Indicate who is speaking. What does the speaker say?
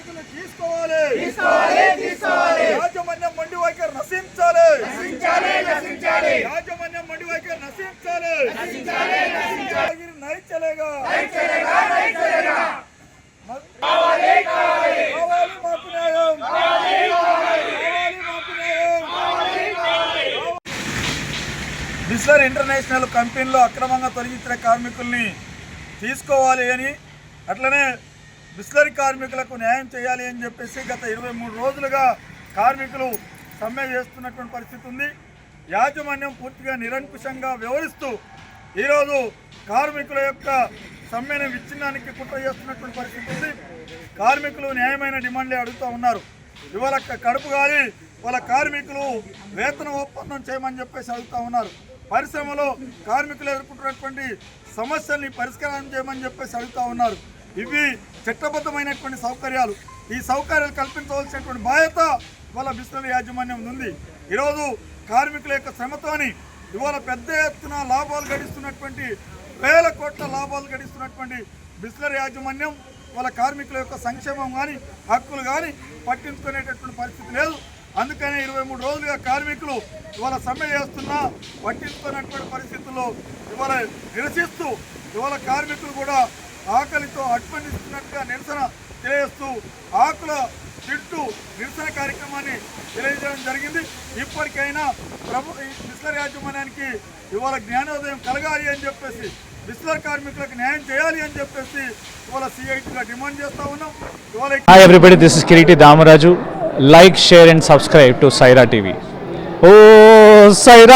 Speaker 1: కార్మికులు తీసుకోవాలి యాజమాన్యం మొండి వైఖరి నశించాలి యాజమాన్యం మొండి వైఖరి నశించాలి नहीं चलेगा బిస్లర్ ఇంటర్నేషనల్ కంపెనీలో అక్రమంగా తొలగించిన కార్మికుల్ని తీసుకోవాలి అని అట్లనే బిస్లరీ కార్మికులకు న్యాయం చేయాలి అని చెప్పేసి గత 23 రోజులుగా కార్మికులు సమ్మె చేస్తున్నటువంటి పరిస్థితి ఉంది. యాజమాన్యం పూర్తిగా నిరంకుశంగా వ్యవహరిస్తూ ఈరోజు కార్మికుల యొక్క సమ్మెను విచ్ఛిన్నానికి కుట్ర చేస్తున్నటువంటి పరిస్థితి ఉంది. కార్మికులు న్యాయమైన డిమాండ్లే అడుగుతూ ఉన్నారు. ఇవాళ కడుపు గాలి వాళ్ళ కార్మికులు వేతన ఒప్పందం చేయమని చెప్పేసి అడుగుతూ ఉన్నారు. పరిశ్రమలో కార్మికులు ఎదుర్కొంటున్నటువంటి సమస్యల్ని పరిష్కారం చేయమని చెప్పేసి అడుగుతూ ఉన్నారు. ఇవి చట్టబద్ధమైనటువంటి సౌకర్యాలు. ఈ సౌకర్యాలు కల్పించవలసినటువంటి బాధ్యత ఇవాళ బిస్లరీ యాజమాన్యం ఉంది. ఈరోజు కార్మికుల యొక్క శ్రమతోని ఇవాళ పెద్ద ఎత్తున లాభాలు గడిస్తున్నటువంటి వేల కోట్ల లాభాలు గడిస్తున్నటువంటి బిస్లరీ యాజమాన్యం వాళ్ళ కార్మికుల యొక్క సంక్షేమం కానీ హక్కులు కానీ పట్టించుకునేటటువంటి పరిస్థితి లేదు. అందుకనే 23 రోజులుగా కార్మికులు ఇవాళ సమ్మె చేస్తున్నా పట్టించుకున్నటువంటి పరిస్థితుల్లో ఇవాళ నిరసిస్తూ ఇవాళ కార్మికులు కూడా ఆకలితో అడ్పందిస్తున్నట్టుగా నిరసన తెలియజేస్తూ ఆకుల తిట్టు నిరసన కార్యక్రమాన్ని తెలియజేయడం జరిగింది. ఇప్పటికైనా బిస్లరీ యాజమాన్యానికి ఇవాళ జ్ఞానోదయం కలగాలి అని చెప్పేసి బిస్లరీ కార్మికులకు న్యాయం చేయాలి అని చెప్పేసి ఇవాళ సిఐటిగా డిమాండ్ చేస్తా ఉన్నాం.
Speaker 2: Hi everybody, this is Kiriti Damaraju. Like, share and subscribe to Saira TV. Oh Saira!